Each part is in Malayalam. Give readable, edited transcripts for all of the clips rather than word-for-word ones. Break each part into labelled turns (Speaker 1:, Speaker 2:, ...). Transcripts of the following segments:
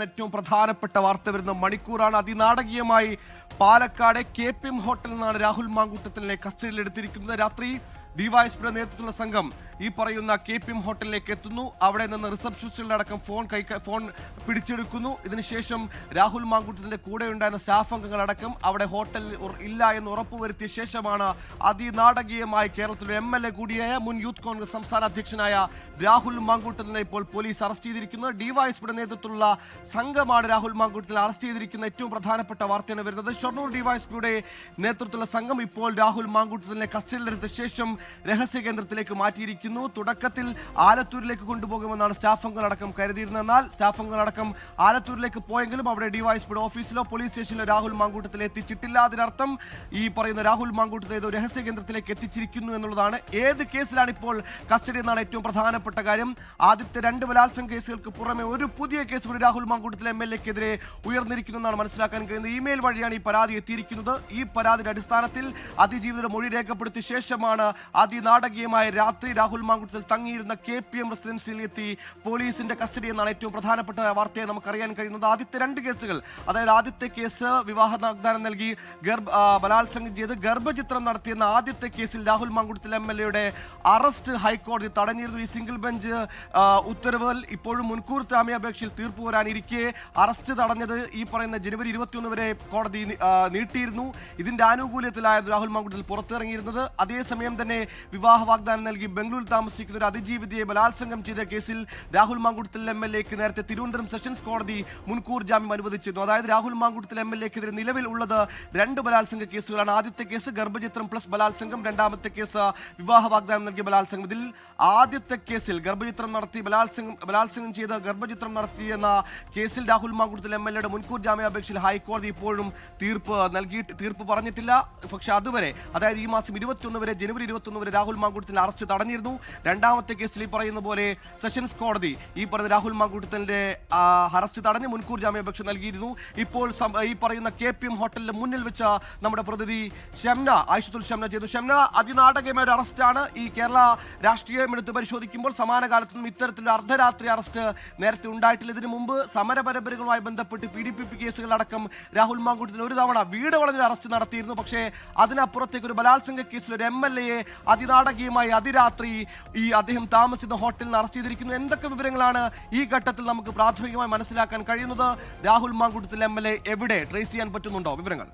Speaker 1: ഏറ്റവും പ്രധാനപ്പെട്ട വാർത്ത വരുന്ന മണിക്കൂറാണ്. അതിനാടകീയമായി പാലക്കാട് KPM ഹോട്ടലിൽ നിന്നാണ് രാഹുൽ മാങ്കൂട്ടത്തിലിനെ കസ്റ്റഡിയിലെടുത്തിരിക്കുന്നത്. രാത്രി ഡിവൈഎസ്പിയുടെ നേതൃത്വത്തിലുള്ള സംഘം ഈ പറയുന്ന KPM ഹോട്ടലിലേക്ക് എത്തുന്നു. അവിടെ നിന്ന് റിസപ്ഷനിസ്റ്റുകളുടെ അടക്കം ഫോൺ പിടിച്ചെടുക്കുന്നു. ഇതിനുശേഷം രാഹുൽ മാങ്കൂട്ടത്തിന്റെ കൂടെ ഉണ്ടായിരുന്ന സ്റ്റാഫ് അംഗങ്ങളടക്കം അവിടെ ഹോട്ടലിൽ ഇല്ല എന്ന് ഉറപ്പുവരുത്തിയ ശേഷമാണ് അതിനാടകീയമായി കേരളത്തിലെ MLA കൂടിയായ മുൻ യൂത്ത് കോൺഗ്രസ് സംസ്ഥാന അധ്യക്ഷനായ രാഹുൽ മാങ്കൂട്ടത്തിനെ ഇപ്പോൾ പോലീസ് അറസ്റ്റ് ചെയ്തിരിക്കുന്നത്. ഡിവൈഎസ്പിയുടെ നേതൃത്വത്തിലുള്ള സംഘമാണ് രാഹുൽ മാങ്കൂട്ടത്തിനെ അറസ്റ്റ് ചെയ്തിരിക്കുന്ന ഏറ്റവും പ്രധാനപ്പെട്ട വാർത്തയാണ് വരുന്നത്. ഷൊർണൂർ ഡിവൈഎസ്പിയുടെ നേതൃത്വത്തിലുള്ള സംഘം ഇപ്പോൾ രാഹുൽ മാങ്കൂട്ടത്തിനെ കസ്റ്റഡിയിലെടുത്ത ശേഷം രഹസ്യ കേന്ദ്രത്തിലേക്ക് മാറ്റിയിരിക്കുന്നു. തുടക്കത്തിൽ ആലത്തൂരിലേക്ക് കൊണ്ടുപോകുമെന്നാണ് സ്റ്റാഫ് അംഗങ്ങളടക്കം കരുതിയിരുന്നത്. എന്നാൽ സ്റ്റാഫ് അംഗങ്ങളടക്കം ആലത്തൂരിലേക്ക് പോയെങ്കിലും അവിടെ ഡിവൈഎസ്പിയുടെ ഓഫീസിലോ പോലീസ് സ്റ്റേഷനിലോ രാഹുൽ മാങ്കൂട്ടത്തിൽ എത്തിച്ചിട്ടില്ല. അതിനർത്ഥം ഈ പറയുന്ന രാഹുൽ മാങ്കൂട്ടത്തെ ഏതോ രഹസ്യ കേന്ദ്രത്തിലേക്ക് എത്തിച്ചിരിക്കുന്നു എന്നുള്ളതാണ്. ഏത് കേസിലാണ് ഇപ്പോൾ കസ്റ്റഡി എന്നാണ് ഏറ്റവും പ്രധാനപ്പെട്ട കാര്യം. ആദ്യത്തെ 2 ബലാത്സംഗ കേസുകൾക്ക് പുറമെ ഒരു പുതിയ കേസ് കൂടി രാഹുൽ മാങ്കൂട്ടത്തിലെ MLAക്കെതിരെ ഉയർന്നിരിക്കുന്നു എന്നാണ് മനസ്സിലാക്കാൻ കഴിയുന്നത്. ഇമെയിൽ വഴിയാണ് ഈ പരാതി എത്തിയിരിക്കുന്നത്. ഈ പരാതിയുടെ അടിസ്ഥാനത്തിൽ അതിജീവിതയുടെ മൊഴി രേഖപ്പെടുത്തിയ ശേഷമാണ് അതിനാടകീയമായ രാത്രി രാഹുൽ മാങ്കൂട്ടത്തിൽ തങ്ങിയിരുന്ന KPM റെസിഡൻസിയിൽ എത്തി പോലീസിന്റെ കസ്റ്റഡി എന്നാണ് ഏറ്റവും പ്രധാനപ്പെട്ട വാർത്തയെ നമുക്കറിയാൻ കഴിയുന്നത്. ആദ്യത്തെ 2 കേസുകൾ, അതായത് ആദ്യത്തെ കേസ് വിവാഹ വാഗ്ദാനം നൽകി ബലാത്സംഗം ചെയ്ത് ഗർഭചിത്രം നടത്തിയെന്ന ആദ്യത്തെ കേസിൽ രാഹുൽ മാങ്കൂട്ടത്തിൽ MLAയുടെ അറസ്റ്റ് ഹൈക്കോടതി തടഞ്ഞിരുന്നു. ഈ സിംഗിൾ ബെഞ്ച് ഉത്തരവിൽ ഇപ്പോഴും മുൻകൂർ ജാമ്യാപേക്ഷയിൽ തീർപ്പ് വരാനിരിക്കെ അറസ്റ്റ് തടഞ്ഞത് ഈ പറയുന്ന ജനുവരി 21 വരെ കോടതി നീട്ടിയിരുന്നു. ഇതിന്റെ ആനുകൂല്യത്തിലായിരുന്നു രാഹുൽ മാങ്കൂട്ടത്തിൽ പുറത്തിറങ്ങിയിരുന്നത്. അതേസമയം തന്നെ വിവാഹ വാഗ്ദാനം നൽകി ബംഗളൂരിൽ താമസിക്കുന്ന ഒരു അതിജീവിതയെ ബലാത്സംഗം ചെയ്ത കേസിൽ രാഹുൽ മാങ്കൂട്ടത്തിൽ MLAക്ക് നേരത്തെ തിരുവനന്തപുരം സെഷൻസ് കോടതി മുൻകൂർ ജാമ്യം അനുവദിച്ചിരുന്നു. അതായത് രാഹുൽ മാങ്കൂട്ടത്തിൽ MLAക്കെതിരെ നിലവിൽ ഉള്ളത് 2 ബലാത്സംഗ കേസുകളാണ്. ആദ്യത്തെ കേസ് ഗർഭചിത്രം പ്ലസ് ബലാത്സംഗം, രണ്ടാമത്തെ കേസ് വിവാഹ വാഗ്ദാനം നൽകിയ ബലാത്സംഗം. ഇതിൽ ആദ്യത്തെ കേസിൽ ഗർഭചിത്രം നടത്തി ബലാത്സംഗം ചെയ്ത് ഗർഭചിത്രം നടത്തിയെന്ന കേസിൽ രാഹുൽ മാങ്കൂട്ടത്തിൽ MLAയുടെ മുൻകൂർ ജാമ്യാപേക്ഷയിൽ ഹൈക്കോടതി ഇപ്പോഴും തീർപ്പ് പറഞ്ഞിട്ടില്ല. പക്ഷെ അതുവരെ, അതായത് ഈ മാസം 21 വരെ, ജനുവരി 21 വരെ രാഹുൽ മാങ്കൂട്ടത്തിൽ അറസ്റ്റ് തടഞ്ഞിരുന്നു. രണ്ടാമത്തെ കേസിൽ ഈ പറയുന്ന പോലെ സെഷൻസ് കോടതി ഈ പറയുന്ന രാഹുൽ മാങ്കൂട്ടത്തിന്റെ അറസ്റ്റ് തടഞ്ഞ് മുൻകൂർ ജാമ്യാപേക്ഷ നൽകിയിരുന്നു. ഇപ്പോൾ ഈ പറയുന്ന KPM ഹോട്ടലിന്റെ മുന്നിൽ വെച്ച നമ്മുടെ പ്രതിനിധി ആയിഷത്തുൽ ഷംന ചെയ്തു. ഷംന, അതിനാടകമായ ഒരു അറസ്റ്റാണ്. ഈ കേരള രാഷ്ട്രീയം എടുത്ത് പരിശോധിക്കുമ്പോൾ സമാന കാലത്തൊന്നും ഇത്തരത്തിലുള്ള അർദ്ധരാത്രി അറസ്റ്റ് നേരത്തെ ഉണ്ടായിട്ടില്ല. ഇതിനു മുമ്പ് സമരപരമ്പരകളുമായി ബന്ധപ്പെട്ട് PDPP കേസുകളടക്കം രാഹുൽ മാങ്കൂട്ടത്തിൽ ഒരു തവണ വീട് വളഞ്ഞ അറസ്റ്റ് നടത്തിയിരുന്നു. പക്ഷേ അതിനപ്പുറത്തേക്ക് ഒരു ബലാത്സംഗ കേസിൽ ഒരു MLAയെ അതിനാടകീയമായി അതിരാത്രി ഈ അദ്ദേഹം താമസിക്കുന്ന ഹോട്ടലിൽ നിന്ന് അറസ്റ്റ് ചെയ്തിരിക്കുന്നു. എന്തൊക്കെ വിവരങ്ങളാണ് ഈ ഘട്ടത്തിൽ നമുക്ക് പ്രാഥമികമായി മനസ്സിലാക്കാൻ കഴിയുന്നത്? രാഹുൽ മാങ്കൂട്ടത്തിൽ MLA എവിടെ ട്രേസ് ചെയ്യാൻ പറ്റുന്നുണ്ടോ? വിവരങ്ങൾ.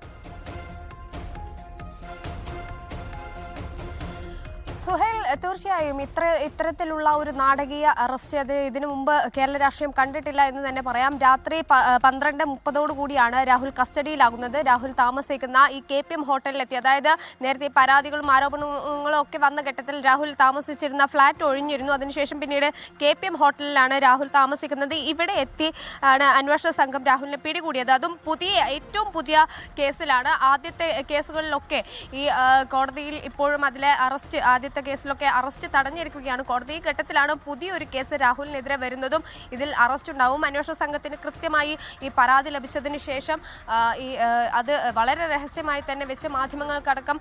Speaker 2: സുഹൈൽ, തീർച്ചയായും ഇത്തരത്തിലുള്ള ഒരു നാടകീയ അറസ്റ്റ് അത് ഇതിനു മുമ്പ് കേരള രാഷ്ട്രീയം കണ്ടിട്ടില്ല എന്ന് തന്നെ പറയാം. രാത്രി 12:30 കൂടിയാണ് രാഹുൽ കസ്റ്റഡിയിലാകുന്നത്. രാഹുൽ താമസിക്കുന്ന ഈ KPM ഹോട്ടലിലെത്തി. അതായത് നേരത്തെ പരാതികളും ആരോപണങ്ങളും ഒക്കെ വന്ന ഘട്ടത്തിൽ രാഹുൽ താമസിച്ചിരുന്ന ഫ്ളാറ്റ് ഒഴിഞ്ഞിരുന്നു. അതിനുശേഷം പിന്നീട് KPM ഹോട്ടലിലാണ് രാഹുൽ താമസിക്കുന്നത്. ഇവിടെ എത്തി ആണ് അന്വേഷണ സംഘം രാഹുലിനെ പിടികൂടിയത്. അതും ഏറ്റവും പുതിയ കേസിലാണ്. ആദ്യത്തെ കേസുകളിലൊക്കെ ഈ കോടതിയിൽ ഇപ്പോഴും അതിലെ ആദ്യത്തെ കേസിലൊക്കെ അറസ്റ്റ് തടഞ്ഞിരിക്കുകയാണ് കോടതി. ഈ ഘട്ടത്തിലാണ് പുതിയൊരു കേസ് രാഹുലിനെതിരെ വരുന്നതും ഇതിൽ അറസ്റ്റ് ഉണ്ടാവും. അന്വേഷണ സംഘത്തിന് കൃത്യമായി ഈ പരാതി ലഭിച്ചതിന് ശേഷം അത് വളരെ രഹസ്യമായി തന്നെ വെച്ച് മാധ്യമങ്ങൾക്കടക്കം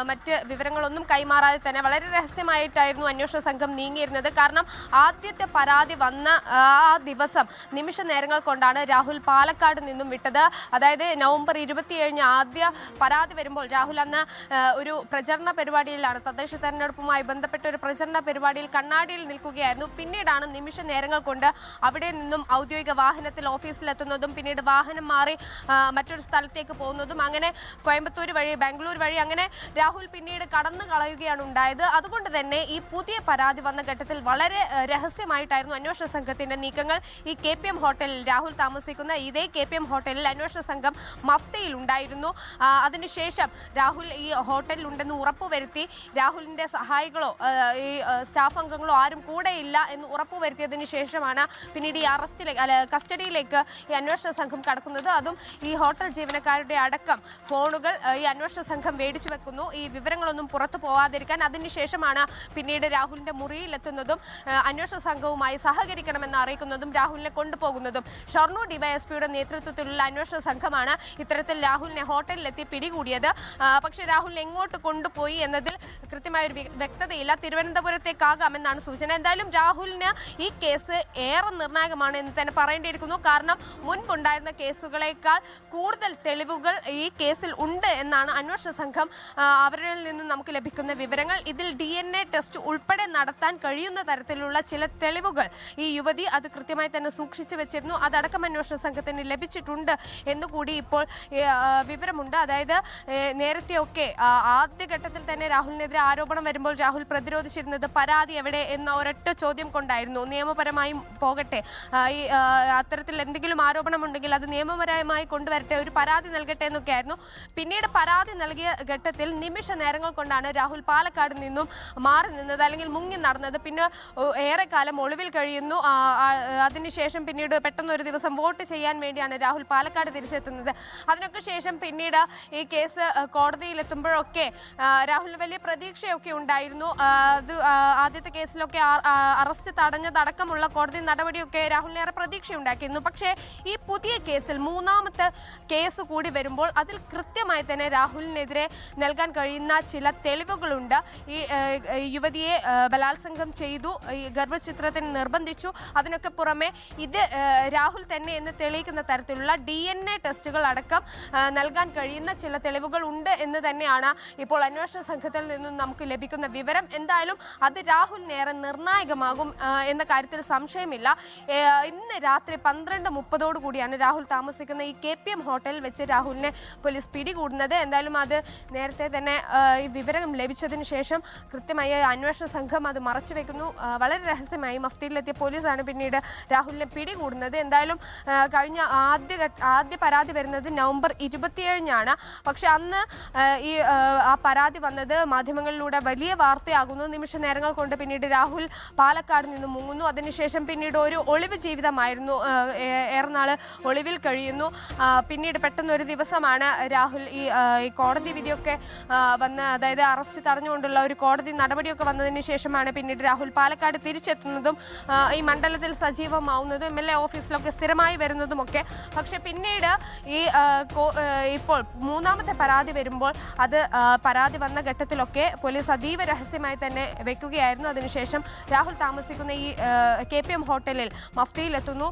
Speaker 2: മറ്റ് വിവരങ്ങളൊന്നും കൈമാറാതെ തന്നെ വളരെ രഹസ്യമായിട്ടായിരുന്നു അന്വേഷണ സംഘം നീങ്ങിയിരുന്നത്. കാരണം ആദ്യത്തെ പരാതി വന്ന ആ ദിവസം നിമിഷ നേരങ്ങൾ കൊണ്ടാണ് രാഹുൽ പാലക്കാട് നിന്നും വിട്ടത്. അതായത് നവംബർ 27 ആദ്യ പരാതി വരുമ്പോൾ രാഹുൽ അന്ന് ഒരു പ്രചരണ പരിപാടിയിലാണ്, തദ്ദേശ തെരഞ്ഞെടുപ്പുമായി ബന്ധപ്പെട്ട ഒരു പ്രചരണ പരിപാടിയിൽ കണ്ണാടിയിൽ നിൽക്കുകയായിരുന്നു. പിന്നീടാണ് നിമിഷ നേരങ്ങൾ കൊണ്ട് അവിടെ നിന്നും ഔദ്യോഗിക വാഹനത്തിൽ ഓഫീസിലെത്തുന്നതും പിന്നീട് വാഹനം മാറി മറ്റൊരു സ്ഥലത്തേക്ക് പോകുന്നതും അങ്ങനെ കോയമ്പത്തൂർ വഴി ബാംഗ്ലൂർ വഴി അങ്ങനെ രാഹുൽ പിന്നീട് കടന്നു കളയുകയാണ് ഉണ്ടായത്. അതുകൊണ്ട് തന്നെ ഈ പുതിയ പരാതി വന്ന ഘട്ടത്തിൽ വളരെ രഹസ്യമായിട്ടായിരുന്നു അന്വേഷണ സംഘത്തിന്റെ നീക്കങ്ങൾ. ഈ KPM ഹോട്ടലിൽ രാഹുൽ താമസിക്കുന്ന ഇതേ KPM ഹോട്ടലിൽ അന്വേഷണ സംഘം മഫ്തയിൽ ഉണ്ടായിരുന്നു. അതിനുശേഷം രാഹുൽ ഈ ഹോട്ടലിൽ ഉണ്ടെന്ന് ഉറപ്പുവരുത്തി രാഹുലിന്റെ സഹായികളോ ഈ സ്റ്റാഫ് അംഗങ്ങളോ ആരും കൂടെയില്ല എന്ന് ഉറപ്പുവരുത്തിയതിനു ശേഷമാണ് പിന്നീട് ഈ കസ്റ്റഡിയിലേക്ക് ഈ അന്വേഷണ സംഘം കടക്കുന്നത്. അതും ഈ ഹോട്ടൽ ജീവനക്കാരുടെ അടക്കം ഫോണുകൾ ഈ അന്വേഷണ സംഘം മേടിച്ചു വെക്കുന്നു, ഈ വിവരങ്ങളൊന്നും പുറത്തു പോവാതിരിക്കാൻ. അതിനുശേഷമാണ് പിന്നീട് രാഹുലിന്റെ മുറിയിലെത്തുന്നതും അന്വേഷണ സംഘവുമായി സഹകരിക്കണമെന്ന് അറിയിക്കുന്നതും രാഹുലിനെ കൊണ്ടുപോകുന്നതും. ഷൊർണൂർ ഡിവൈഎസ്പിയുടെ നേതൃത്വത്തിലുള്ള അന്വേഷണ സംഘമാണ് ഇത്തരത്തിൽ രാഹുലിനെ ഹോട്ടലിലെത്തി പിടികൂടിയത്. പക്ഷേ രാഹുലിനെ എങ്ങോട്ട് കൊണ്ടുപോയി എന്നതിൽ കൃത്യമായ ഒരു വ്യക്തതയില്ല. തിരുവനന്തപുരത്തേക്കാകാമെന്നാണ് സൂചന. എന്തായാലും രാഹുലിന് ഈ കേസ് ഏറെ നിർണായകമാണ് എന്ന് തന്നെ പറയേണ്ടിയിരിക്കുന്നു. കാരണം മുൻപുണ്ടായിരുന്ന കേസുകളേക്കാൾ കൂടുതൽ തെളിവുകൾ ഈ കേസിൽ ഉണ്ട് എന്നാണ് അന്വേഷണ സംഘം അവരിൽ നിന്നും നമുക്ക് ലഭിക്കുന്ന വിവരങ്ങൾ. ഇതിൽ DNA ടെസ്റ്റ് ഉൾപ്പെടെ നടത്താൻ കഴിയുന്ന തരത്തിലുള്ള ചില തെളിവുകൾ ഈ യുവതി അത് കൃത്യമായി തന്നെ സൂക്ഷിച്ചു വെച്ചിരുന്നു. അതടക്കം അന്വേഷണ സംഘത്തിന് ലഭിച്ചിട്ടുണ്ട് എന്നുകൂടി ഇപ്പോൾ വിവരമുണ്ട്. അതായത് നേരത്തെയൊക്കെ ആദ്യഘട്ടത്തിൽ തന്നെ രാഹുലിനെതിരെ ആരോപണം വരുമ്പോൾ രാഹുൽ പ്രതിരോധിച്ചിരുന്നത് പരാതി എവിടെ എന്ന ഒരൊറ്റ ചോദ്യം കൊണ്ടായിരുന്നു. നിയമപരമായും പോകട്ടെ, ഈ അത്തരത്തിൽ എന്തെങ്കിലും ആരോപണമുണ്ടെങ്കിൽ അത് നിയമപരമായി കൊണ്ടുവരട്ടെ, ഒരു പരാതി നൽകട്ടെ എന്നൊക്കെയായിരുന്നു. പിന്നീട് പരാതി നൽകിയ ഘട്ടത്തിൽ നിമിഷ നേരങ്ങൾ കൊണ്ടാണ് രാഹുൽ പാലക്കാട് നിന്നും മാറി നിന്നത്, അല്ലെങ്കിൽ മുങ്ങി നടന്നത്. പിന്നെ ഏറെക്കാലം ഒളിവിൽ കഴിയുന്നു. അതിനുശേഷം പിന്നീട് പെട്ടെന്ന് ഒരു ദിവസം വോട്ട് ചെയ്യാൻ വേണ്ടിയാണ് രാഹുൽ പാലക്കാട് തിരിച്ചെത്തുന്നത്. അതിനൊക്കെ ശേഷം പിന്നീട് ഈ കേസ് കോടതിയിലെത്തുമ്പോഴൊക്കെ രാഹുൽ വലിയ പ്രതീക്ഷയൊക്കെ ഉണ്ടായിരുന്നു. അത് ആദ്യത്തെ കേസിലൊക്കെ അറസ്റ്റ് തടഞ്ഞതടക്കമുള്ള കോടതി നടപടിയൊക്കെ രാഹുലിന് ഏറെ പ്രതീക്ഷയുണ്ടാക്കിയിരുന്നു. പക്ഷേ ഈ പുതിയ കേസിൽ മൂന്നാമത്തെ കേസ് കൂടി വരുമ്പോൾ അതിൽ കൃത്യമായി തന്നെ രാഹുലിനെതിരെ നൽകാൻ കഴിയുന്ന ചില തെളിവുകളുണ്ട്. ഈ യുവതിയെ ബലാത്സംഗം ചെയ്തു, ഈ ഗർഭചിത്രത്തിന് നിർബന്ധിച്ചു, അതിനൊക്കെ പുറമെ ഇത് രാഹുൽ തന്നെ എന്ന് തെളിയിക്കുന്ന തരത്തിലുള്ള DNA ടെസ്റ്റുകൾ അടക്കം നൽകാൻ കഴിയുന്ന ചില തെളിവുകൾ ഉണ്ട് എന്ന് തന്നെയാണ് ഇപ്പോൾ അന്വേഷണ സംഘത്തിൽ നിന്നും നമുക്ക് ലഭിക്കുന്ന വിവരം. എന്തായാലും അത് രാഹുലിനേറെ നിർണായകമാകും എന്ന കാര്യത്തിൽ സംശയമില്ല. ഇന്ന് രാത്രി 12:30 കൂടിയാണ് രാഹുൽ താമസിക്കുന്ന ഈ KPM ഹോട്ടലിൽ വെച്ച് രാഹുലിനെ പോലീസ് പിടികൂടുന്നത്. എന്തായാലും അത് നേരത്തെ തന്നെ ഈ വിവരം ലഭിച്ചതിന് ശേഷം കൃത്യമായി അന്വേഷണ സംഘം അത് മറച്ചുവെക്കുന്നു. വളരെ രഹസ്യമായി മഫ്തിയിലെത്തിയ പോലീസാണ് പിന്നീട് രാഹുലിനെ പിടികൂടുന്നത്. എന്തായാലും കഴിഞ്ഞ ആദ്യ പരാതി വരുന്നത് നവംബർ 27-നാണ്. പക്ഷെ അന്ന് ഈ ആ പരാതി വന്നത് മാധ്യമങ്ങളിലൂടെ വലിയ വാർത്തയാകുന്നു. നിമിഷ നേരങ്ങൾ കൊണ്ട് പിന്നീട് രാഹുൽ പാലക്കാട് നിന്ന് മുങ്ങുന്നു. അതിനുശേഷം പിന്നീട് ഒരു ഒളിവ് ജീവിതമായിരുന്നു, ഏറെ നാള് ഒളിവിൽ കഴിയുന്നു. പിന്നീട് പെട്ടെന്ന് ഒരു ദിവസമാണ് രാഹുൽ ഈ കോടതി വിധിയൊക്കെ വന്ന്, അതായത് അറസ്റ്റ് തടഞ്ഞുകൊണ്ടുള്ള ഒരു കോടതി നടപടിയൊക്കെ വന്നതിന് ശേഷമാണ് പിന്നീട് രാഹുൽ പാലക്കാട് തിരിച്ചെത്തുന്നതും ഈ മണ്ഡലത്തിൽ സജീവമാവുന്നതും MLA ഓഫീസിലൊക്കെ സ്ഥിരമായി വരുന്നതുമൊക്കെ. പക്ഷെ പിന്നീട് ഈ ഇപ്പോൾ മൂന്നാമത്തെ പരാതി വരുമ്പോൾ അത് പരാതി വന്ന ഘട്ടത്തിലൊക്കെ പോലീസ് അതീവ രഹസ്യമായി തന്നെ വെക്കുകയായിരുന്നു. അതിനുശേഷം രാഹുൽ താമസിക്കുന്ന ഈ KPM ഹോട്ടലിൽ മഫ്തിയിലെത്തുന്നു.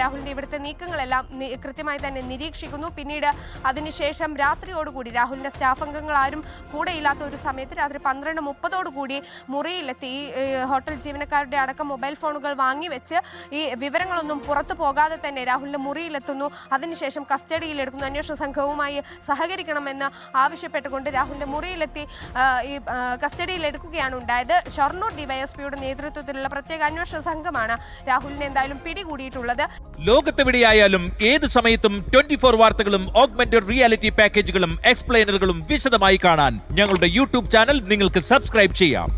Speaker 2: രാഹുലിന്റെ ഇവിടുത്തെ നീക്കങ്ങളെല്ലാം കൃത്യമായി തന്നെ നിരീക്ഷിക്കുന്നു. പിന്നീട് അതിനുശേഷം രാത്രിയോടുകൂടി രാഹുലിന്റെ സ്റ്റാഫ് അംഗങ്ങൾ ആരും കൂടെയില്ലാത്ത ഒരു സമയത്ത് രാത്രി 12:30 കൂടി മുറിയിലെത്തി ഈ ഹോട്ടൽ ജീവനക്കാരുടെ അടക്കം മൊബൈൽ ഫോണുകൾ വാങ്ങിവെച്ച് ഈ വിവരങ്ങളൊന്നും പുറത്തു പോകാതെ തന്നെ രാഹുലിന്റെ മുറിയിലെത്തുന്നു. അതിനുശേഷം കസ്റ്റഡിയിലെടുക്കുന്നു. അന്വേഷണ സംഘവുമായി സഹകരിക്കണമെന്ന് ആവശ്യപ്പെട്ടുകൊണ്ട് രാഹുലിന്റെ മുറിയിലെത്തി ഈ കസ്റ്റഡിയിലെടുക്കുകയാണ് ഉണ്ടായത്. ഷൊർണൂർ ഡിവൈഎസ്പിയുടെ നേതൃത്വത്തിലുള്ള പ്രത്യേക അന്വേഷണ സംഘമാണ് രാഹുലിനെ എന്തായാലും പിടികൂടിയിട്ടുള്ളത്.
Speaker 3: ലോകത്തെവിടെയായാലും ഏത് സമയത്തും 24 വാർത്തകളും ഓഗ്മെന്റഡ് റിയാലിറ്റി പാക്കേജുകളും എക്സ്പ്ലെയിനറുകളും വിശദമായി കാണാൻ ഞങ്ങളുടെ YouTube ചാനൽ നിങ്ങൾക്ക് സബ്സ്ക്രൈബ് ചെയ്യാം.